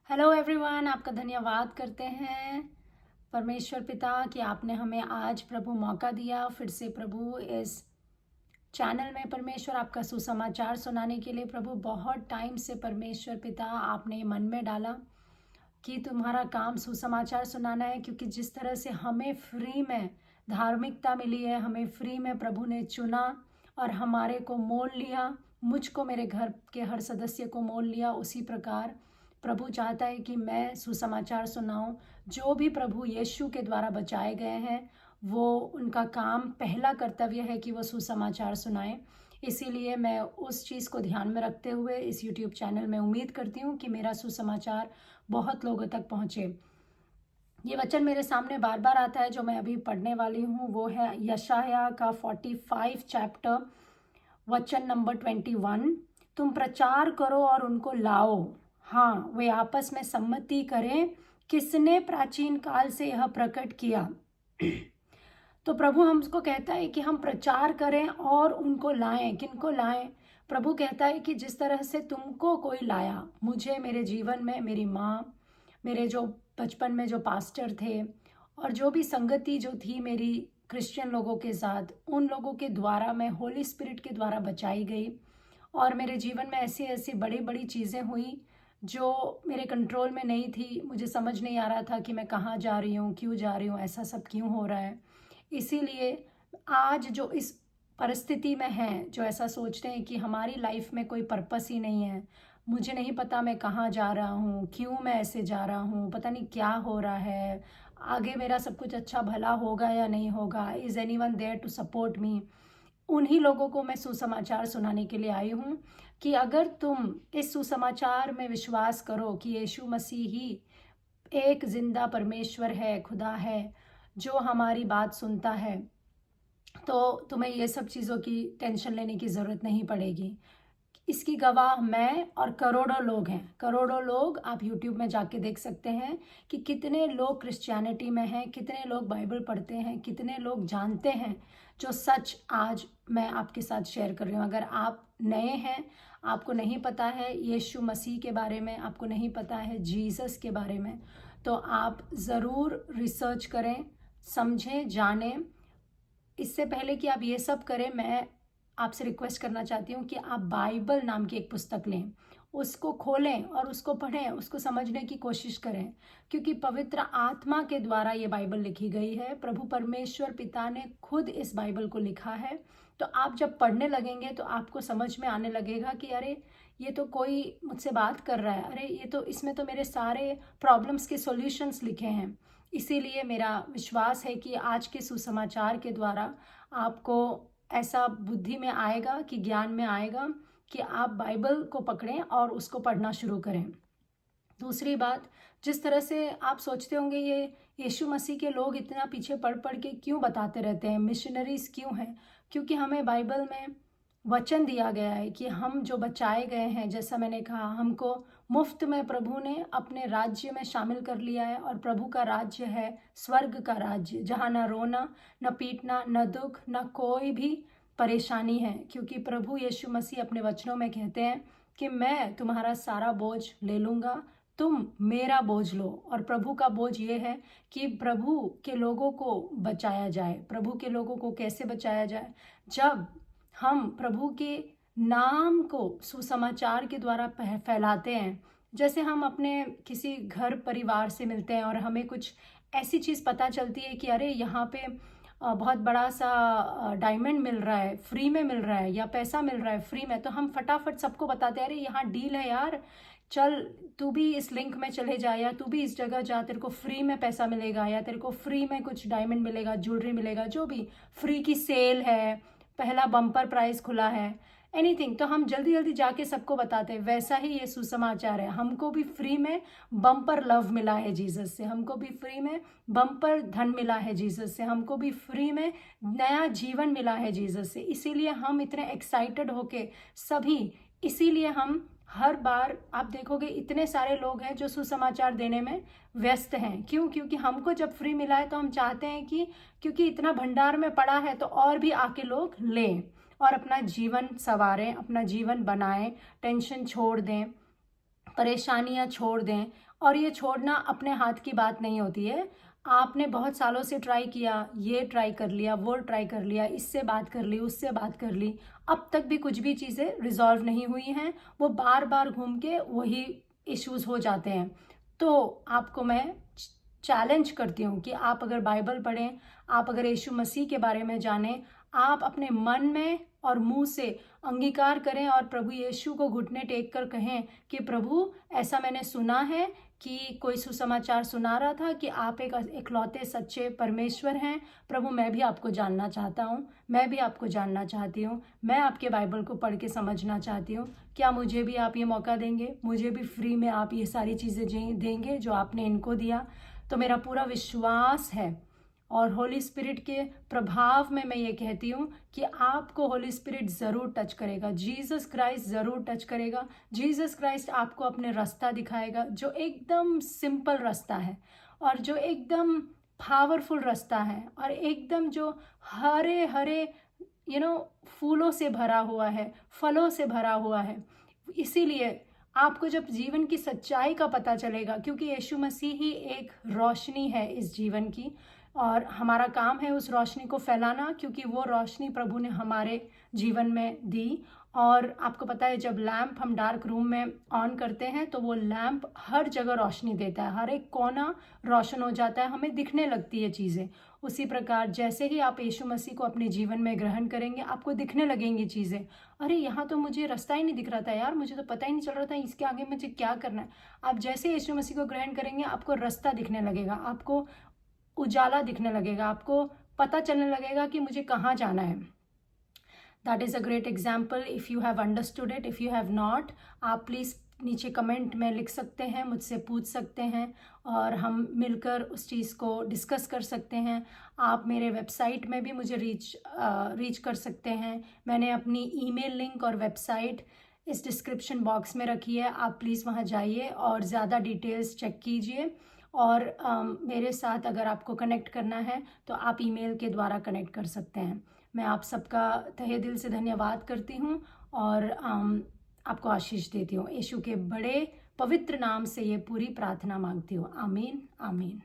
Hello everyone, आपका धन्यवाद करते हैं परमेश्वर पिता कि आपने हमें आज प्रभु मौका दिया फिर से प्रभु इस चैनल में परमेश्वर आपका सुसमाचार सुनाने के लिए। प्रभु बहुत टाइम से परमेश्वर पिता आपने मन में डाला कि तुम्हारा काम सुसमाचार सुनाना है, क्योंकि जिस तरह से हमें फ्री में धार्मिकता मिली है, हमें फ्री में प्रभु ने चुना और हमारे को मोल लिया, मुझको मेरे घर के हर सदस्य को मोल लिया, उसी प्रकार प्रभु चाहता है कि मैं सुसमाचार सुनाऊं। जो भी प्रभु यीशु के द्वारा बचाए गए हैं वो उनका काम पहला कर्तव्य है कि वो सुसमाचार सुनाएं। इसीलिए मैं उस चीज़ को ध्यान में रखते हुए इस YouTube चैनल में उम्मीद करती हूँ कि मेरा सुसमाचार बहुत लोगों तक पहुँचे। ये वचन मेरे सामने बार बार आता है जो मैं अभी पढ़ने वाली हूँ, वो है यशाया का 45 चैप्टर, वचन नंबर 21। तुम प्रचार करो और उनको लाओ, हाँ वे आपस में सम्मति करें, किसने प्राचीन काल से यह प्रकट किया। तो प्रभु हमको कहता है कि हम प्रचार करें और उनको लाएं। किनको लाएं? प्रभु कहता है कि जिस तरह से तुमको कोई लाया, मुझे मेरे जीवन में मेरी माँ, मेरे जो बचपन में जो पास्टर थे और जो भी संगति जो थी मेरी क्रिश्चियन लोगों के साथ, उन लोगों के द्वारा मैं होली स्पिरिट के द्वारा बचाई गई और मेरे जीवन में ऐसी ऐसी बड़ी बड़ी चीज़ें हुई जो मेरे कंट्रोल में नहीं थी। मुझे समझ नहीं आ रहा था कि मैं कहाँ जा रही हूँ, क्यों जा रही हूँ, ऐसा सब क्यों हो रहा है। इसीलिए आज जो इस परिस्थिति में हैं, जो ऐसा सोचते हैं कि हमारी लाइफ में कोई पर्पस ही नहीं है, मुझे नहीं पता मैं कहाँ जा रहा हूँ, क्यों मैं ऐसे जा रहा हूँ, पता नहीं क्या हो रहा है, आगे मेरा सब कुछ अच्छा भला होगा या नहीं होगा, is anyone there to support me. उन्हीं लोगों को मैं सुसमाचार सुनाने के लिए आई हूँ कि अगर तुम इस सुसमाचार में विश्वास करो कि यीशु मसीह ही एक जिंदा परमेश्वर है, खुदा है, जो हमारी बात सुनता है, तो तुम्हें ये सब चीज़ों की टेंशन लेने की ज़रूरत नहीं पड़ेगी। इसकी गवाह मैं और करोड़ों लोग हैं। करोड़ों लोग आप YouTube में जाके देख सकते हैं कि कितने लोग क्रिश्चियनिटी में हैं, कितने लोग बाइबल पढ़ते हैं, कितने लोग जानते हैं जो सच आज मैं आपके साथ शेयर कर रही हूँ। अगर आप नए हैं, आपको नहीं पता है यीशु मसीह के बारे में, आपको नहीं पता है जीसस के बारे में, तो आप ज़रूर रिसर्च करें, समझें, जानें। इससे पहले कि आप ये सब करें, मैं आपसे रिक्वेस्ट करना चाहती हूँ कि आप बाइबल नाम की एक पुस्तक लें, उसको खोलें और उसको पढ़ें, उसको समझने की कोशिश करें, क्योंकि पवित्र आत्मा के द्वारा ये बाइबल लिखी गई है। प्रभु परमेश्वर पिता ने खुद इस बाइबल को लिखा है। तो आप जब पढ़ने लगेंगे तो आपको समझ में आने लगेगा कि अरे ये तो कोई मुझसे बात कर रहा है, अरे ये तो, इसमें तो मेरे सारे प्रॉब्लम्स के सॉल्यूशंस लिखे हैं। इसीलिए मेरा विश्वास है कि आज के सुसमाचार के द्वारा आपको ऐसा बुद्धि में आएगा, कि ज्ञान में आएगा कि आप बाइबल को पकड़ें और उसको पढ़ना शुरू करें। दूसरी बात, जिस तरह से आप सोचते होंगे ये यीशु मसीह के लोग इतना पीछे पढ़ पढ़ के क्यों बताते रहते हैं, मिशनरीज क्यों हैं, क्योंकि हमें बाइबल में वचन दिया गया है कि हम जो बचाए गए हैं, जैसा मैंने कहा, हमको मुफ्त में प्रभु ने अपने राज्य में शामिल कर लिया है। और प्रभु का राज्य है स्वर्ग का राज्य, जहाँ ना रोना, न पीटना, न दुख, न कोई भी परेशानी है, क्योंकि प्रभु यीशु मसीह अपने वचनों में कहते हैं कि मैं तुम्हारा सारा बोझ ले लूँगा, तुम मेरा बोझ लो। और प्रभु का बोझ ये है कि प्रभु के लोगों को बचाया जाए। प्रभु के लोगों को कैसे बचाया जाए? जब हम प्रभु के नाम को सुसमाचार के द्वारा फैलाते हैं। जैसे हम अपने किसी घर परिवार से मिलते हैं और हमें कुछ ऐसी चीज़ पता चलती है कि अरे यहाँ पे बहुत बड़ा सा डायमंड मिल रहा है, फ्री में मिल रहा है, या पैसा मिल रहा है फ्री में, तो हम फटाफट सबको बताते हैं, अरे यहाँ डील है यार, चल तू भी इस लिंक में चले जा, या तू भी इस जगह जा, तेरे को फ्री में पैसा मिलेगा, या तेरे को फ्री में कुछ डायमंड मिलेगा, ज्वेलरी मिलेगा, जो भी फ्री की सेल है, पहला बम्पर प्राइस खुला है, एनीथिंग। तो हम जल्दी जल्दी जाके सबको बताते हैं। वैसा ही ये सुसमाचार है, हमको भी फ्री में बम्पर लव मिला है जीसस से, हमको भी फ्री में बम्पर धन मिला है जीसस से, हमको भी फ्री में नया जीवन मिला है जीसस से। इसीलिए हम इतने एक्साइटेड होके सभी, इसीलिए हम हर बार आप देखोगे इतने सारे लोग हैं जो सुसमाचार देने में व्यस्त हैं। क्यों? क्योंकि हमको जब फ्री मिला है तो हम चाहते हैं कि क्योंकि इतना भंडार में पड़ा है तो और भी आके लोग लें और अपना जीवन संवारें, अपना जीवन बनाएं, टेंशन छोड़ दें। परेशानियां छोड़ दें। और ये छोड़ना अपने हाथ की बात नहीं होती है। आपने बहुत सालों से ट्राई किया, ये ट्राई कर लिया, वो ट्राई कर लिया, इससे बात कर ली, उससे बात कर ली, अब तक भी कुछ भी चीज़ें रिजॉल्व नहीं हुई हैं। वो बार बार घूम के वही इश्यूज हो जाते हैं। तो आपको मैं चैलेंज करती हूँ कि आप अगर बाइबल पढ़ें, आप अगर यीशु मसीह के बारे में जानें, आप अपने मन में और मुंह से अंगीकार करें और प्रभु यीशु को घुटने टेक कर कहें कि प्रभु, ऐसा मैंने सुना है कि कोई सुसमाचार सुना रहा था कि आप एक इकलौते सच्चे परमेश्वर हैं। प्रभु, मैं भी आपको जानना चाहता हूँ, मैं भी आपको जानना चाहती हूँ, मैं आपके बाइबल को पढ़ के समझना चाहती हूँ। क्या मुझे भी आप ये मौका देंगे? मुझे भी फ्री में आप ये सारी चीज़ें देंगे जो आपने इनको दिया? तो मेरा पूरा विश्वास है और होली स्पिरिट के प्रभाव में मैं ये कहती हूँ कि आपको होली स्पिरिट ज़रूर टच करेगा, जीसस क्राइस्ट ज़रूर टच करेगा। जीसस क्राइस्ट आपको अपने रास्ता दिखाएगा, जो एकदम सिंपल रास्ता है और जो एकदम पावरफुल रास्ता है और एकदम जो हरे हरे फूलों से भरा हुआ है, फलों से भरा हुआ है। इसीलिए आपको जब जीवन की सच्चाई का पता चलेगा, क्योंकि यीशु मसीह ही एक रोशनी है इस जीवन की, और हमारा काम है उस रोशनी को फैलाना, क्योंकि वो रोशनी प्रभु ने हमारे जीवन में दी। और आपको पता है, जब लैंप हम डार्क रूम में ऑन करते हैं तो वो लैंप हर जगह रोशनी देता है, हर एक कोना रोशन हो जाता है, हमें दिखने लगती है चीज़ें। उसी प्रकार जैसे ही आप यीशु मसीह को अपने जीवन में ग्रहण करेंगे, आपको दिखने लगेंगी चीज़ें। अरे, यहाँ तो मुझे रास्ता ही नहीं दिख रहा था यार, मुझे तो पता ही नहीं चल रहा था इसके आगे मुझे क्या करना है। आप जैसे यीशु मसीह को ग्रहण करेंगे, आपको रास्ता दिखने लगेगा, आपको उजाला दिखने लगेगा, आपको पता चलने लगेगा कि मुझे कहाँ जाना है। That is a great example. If you have understood it, if you have not, आप प्लीज़ नीचे कमेंट में लिख सकते हैं, मुझसे पूछ सकते हैं और हम मिलकर उस चीज़ को डिस्कस कर सकते हैं। आप मेरे वेबसाइट में भी मुझे रीच कर सकते हैं। मैंने अपनी ईमेल लिंक और वेबसाइट इस डिस्क्रिप्शन बॉक्स में रखी है, आप प्लीज़ वहाँ जाइए और ज़्यादा डिटेल्स चेक कीजिए। और मेरे साथ अगर आपको कनेक्ट करना है तो आप ईमेल के द्वारा कनेक्ट कर सकते हैं। मैं आप सबका तहे दिल से धन्यवाद करती हूँ और आपको आशीष देती हूँ। यीशु के बड़े पवित्र नाम से ये पूरी प्रार्थना मांगती हूँ। आमीन, आमीन।